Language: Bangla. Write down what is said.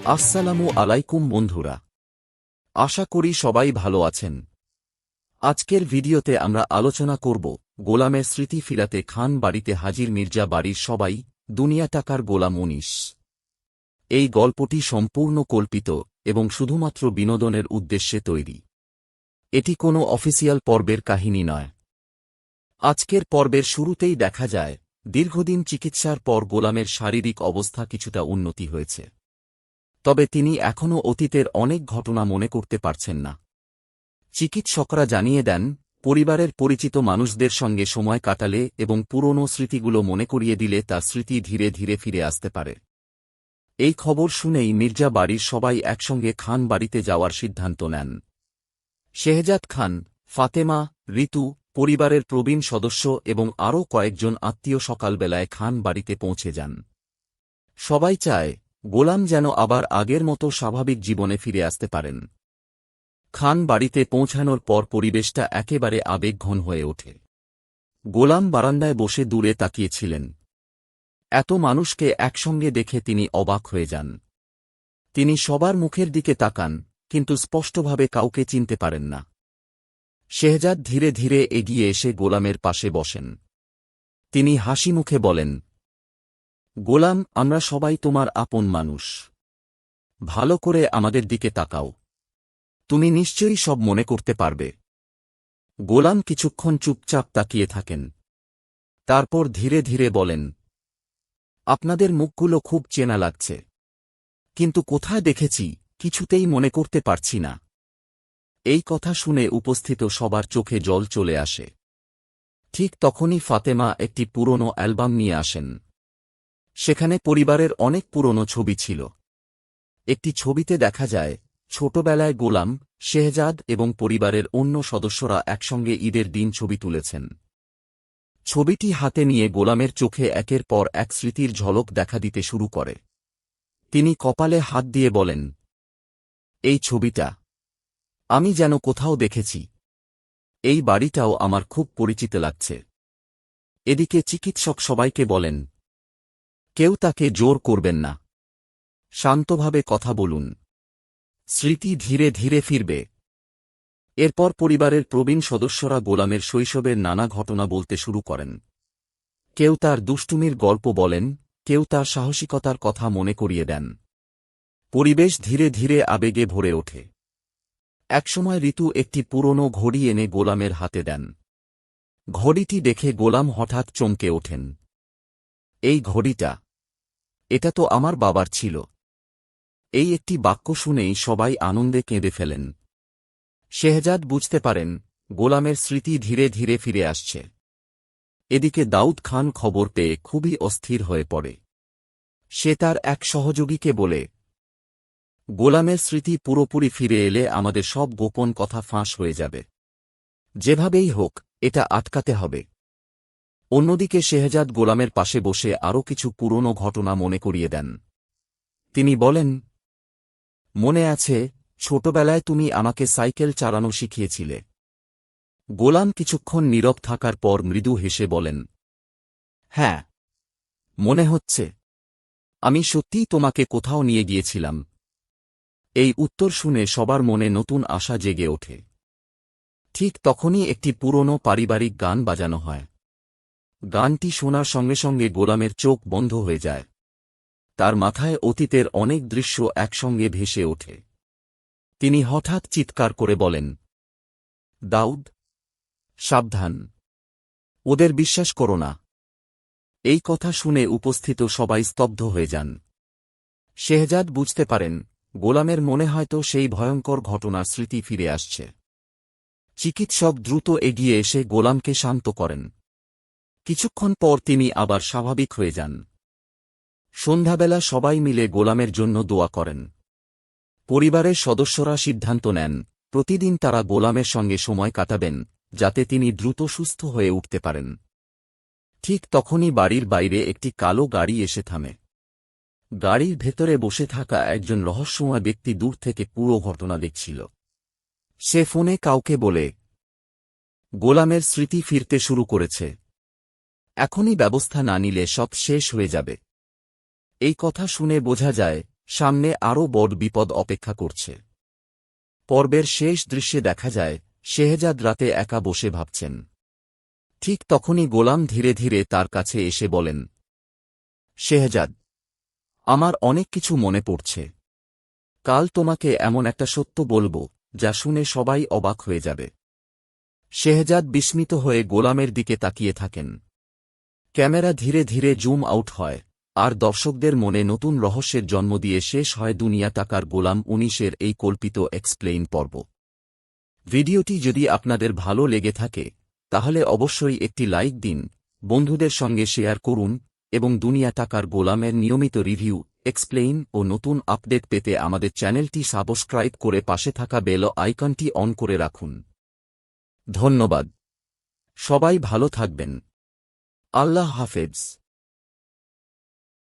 আসসালামু আলাইকুম বন্ধুরা, আশা করি সবাই ভালো আছেন। আজকের ভিডিওতে আমরা আলোচনা করব গোলামের স্মৃতি ফিরাতে খান বাড়িতে হাজির মির্জা বাড়ির সবাই, দুনিয়া টাকার গোলাম ১৯। এই গল্পটি সম্পূর্ণ কল্পিত এবং শুধুমাত্র বিনোদনের উদ্দেশ্যে তৈরি। এটি কোনো অফিসিয়াল পর্বের কাহিনী নয়। আজকের পর্বের শুরুতেই দেখা যায় দীর্ঘদিন চিকিৎসার পর গোলামের শারীরিক অবস্থা কিছুটা উন্নতি হয়েছে, তবে তিনি এখনও অতীতের অনেক ঘটনা মনে করতে পারছেন না। চিকিৎসকরা জানিয়ে দেন, পরিবারের পরিচিত মানুষদের সঙ্গে সময় কাটালে এবং পুরনো স্মৃতিগুলো মনে করিয়ে দিলে তার স্মৃতি ধীরে ধীরে ফিরে আসতে পারে। এই খবর শুনেই মির্জা বাড়ির সবাই একসঙ্গে খান বাড়িতে যাওয়ার সিদ্ধান্ত নেন। শেহজাদ খান, ফাতেমা, ঋতু, পরিবারের প্রবীণ সদস্য এবং আরও কয়েকজন আত্মীয় সকালবেলায় খান বাড়িতে পৌঁছে যান। সবাই চায় গোলাম যেন আবার আগের মতো স্বাভাবিক জীবনে ফিরে আসতে পারেন। খান বাড়িতে পৌঁছানোর পর পরিবেশটা একেবারে আবেগঘন হয়ে ওঠে। গোলাম বারান্দায় বসে দূরে তাকিয়েছিলেন। এত মানুষকে একসঙ্গে দেখে তিনি অবাক হয়ে যান। তিনি সবার মুখের দিকে তাকান, কিন্তু স্পষ্টভাবে কাউকে চিনতে পারেন না। শেহজাদ ধীরে ধীরে এগিয়ে এসে গোলামের পাশে বসেন। তিনি হাসি মুখে বলেন, গোলাম, আমরা সবাই তোমার আপন মানুষ। ভালো করে আমাদের দিকে তাকাও। তুমি নিশ্চয়ই সব মনে করতে পারবে। গোলাম কিছুক্ষণ চুপচাপ তাকিয়ে থাকেন। তারপর ধীরে ধীরে বলেন, আপনাদের মুখগুলো খুব চেনা লাগছে, কিন্তু কোথায় দেখেছি কিছুতেই মনে করতে পারছি না। এই কথা শুনে উপস্থিত সবার চোখে জল চলে আসে। ঠিক তখনই ফাতেমা একটি পুরনো অ্যালবাম নিয়ে আসেন। সেখানে পরিবারের অনেক পুরনো ছবি ছিল। একটি ছবিতে দেখা যায় ছোটবেলায় গোলাম, শেহজাদ এবং পরিবারের অন্য সদস্যরা একসঙ্গে ঈদের দিন ছবি তুলেছেন। ছবিটি হাতে নিয়ে গোলামের চোখে একের পর এক স্মৃতির ঝলক দেখা দিতে শুরু করে। তিনি কপালে হাত দিয়ে বলেন, এই ছবিটা আমি যেন কোথাও দেখেছি। এই বাড়িটাও আমার খুব পরিচিত লাগছে। এদিকে চিকিৎসক সবাইকে বলেন, কেউ তাকে জোর করবেন না। শান্তভাবে কথা বলুন। স্মৃতি ধীরে ধীরে ফিরবে। এরপর পরিবারের প্রবীণ সদস্যরা গোলামের শৈশবের নানা ঘটনা বলতে শুরু করেন। কেউ তার দুষ্টুমির গল্প বলেন, কেউ তার সাহসিকতার কথা মনে করিয়ে দেন। পরিবেশ ধীরে ধীরে আবেগে ভরে ওঠে। একসময় ঋতু একটি পুরনো ঘড়ি এনে গোলামের হাতে দেন। ঘড়িটি দেখে গোলাম হঠাৎ চমকে ওঠেন। এই ঘড়িটা, এটা তো আমার বাবার ছিল। এই একটি বাক্য শুনেই সবাই আনন্দে কেঁদে ফেলেন। শেহজাদ বুঝতে পারেন গোলামের স্মৃতি ধীরে ধীরে ফিরে আসছে। এদিকে দাউদ খান খবর পেয়ে খুবই অস্থির হয়ে পড়ে। সে তার এক সহযোগীকে বলে, গোলামের স্মৃতি পুরোপুরি ফিরে এলে আমাদের সব গোপন কথা ফাঁস হয়ে যাবে। যেভাবেই হোক এটা আটকাতে হবে। অন্যদিকে শেহজাদ গোলামের পাশে বসে আরও কিছু পুরনো ঘটনা মনে করিয়ে দেন। তিনি বলেন, মনে আছে ছোটবেলায় তুমি আমাকে সাইকেল চালানো শিখিয়েছিলে। গোলাম কিছুক্ষণ নীরব থাকার পর মৃদু হেসে বলেন, হ্যাঁ, মনে হচ্ছে আমি সত্যিই তোমাকে কোথাও নিয়ে গিয়েছিলাম। এই উত্তর শুনে সবার মনে নতুন আশা জেগে ওঠে। ঠিক তখনই একটি পুরনো পারিবারিক গান বাজানো হয়। গানটি শোনার সঙ্গে সঙ্গে গোলামের চোখ বন্ধ হয়ে যায়। তার মাথায় অতীতের অনেক দৃশ্য একসঙ্গে ভেসে ওঠে। তিনি হঠাৎ চিৎকার করে বলেন, দাউদ, সাবধান! ওদের বিশ্বাস করো না। এই কথা শুনে উপস্থিত সবাই স্তব্ধ হয়ে যান। শেহজাদ বুঝতে পারেন গোলামের মনে হয়তো সেই ভয়ঙ্কর ঘটনার স্মৃতি ফিরে আসছে। চিকিৎসক দ্রুত এগিয়ে এসে গোলামকে শান্ত করেন। কিছুক্ষণ পর তিনি আবার স্বাভাবিক হয়ে যান। সন্ধ্যাবেলা সবাই মিলে গোলামের জন্য দোয়া করেন। পরিবারের সদস্যরা সিদ্ধান্ত নেন প্রতিদিন তারা গোলামের সঙ্গে সময় কাটাবেন, যাতে তিনি দ্রুত সুস্থ হয়ে উঠতে পারেন। ঠিক তখনই বাড়ির বাইরে একটি কালো গাড়ি এসে থামে। গাড়ির ভেতরে বসে থাকা একজন রহস্যময় ব্যক্তি দূর থেকে পুরো ঘটনা দেখছিল। সে ফোনে কাউকে বলে, গোলামের স্মৃতি ফিরতে শুরু করেছে। এখনই ব্যবস্থা না নিলে সব শেষ হয়ে যাবে। এই কথা শুনে বোঝা যায় সামনে আরও বড় বিপদ অপেক্ষা করছে। পর্বের শেষ দৃশ্যে দেখা যায় শেহজাদ রাতে একা বসে ভাবছেন। ঠিক তখনই গোলাম ধীরে ধীরে তার কাছে এসে বলেন, শেহজাদ, আমার অনেক কিছু মনে পড়ছে। কাল তোমাকে এমন একটা সত্য বলবো যা শুনে সবাই অবাক হয়ে যাবে। শেহজাদ বিস্মিত হয়ে গোলামের দিকে তাকিয়ে থাকেন। ক্যামেরা ধীরে ধীরে জুম আউট হয়, আর দর্শকদের মনে নতুন রহস্যের জন্ম দিয়ে শেষ হয় দুনিয়া টাকার গোলাম ১৯-এর এই কল্পিত এক্সপ্লেইন পর্ব। ভিডিওটি যদি আপনাদের ভালো লেগে থাকে তাহলে অবশ্যই একটি লাইক দিন, বন্ধুদের সঙ্গে শেয়ার করুন এবং দুনিয়া টাকার গোলামের নিয়মিত রিভিউ, এক্সপ্লেইন ও নতুন আপডেট পেতে আমাদের চ্যানেলটি সাবস্ক্রাইব করে পাশে থাকা বেল আইকনটি অন করে রাখুন। ধন্যবাদ। সবাই ভালো থাকবেন। আল্লাহ হাফেজ।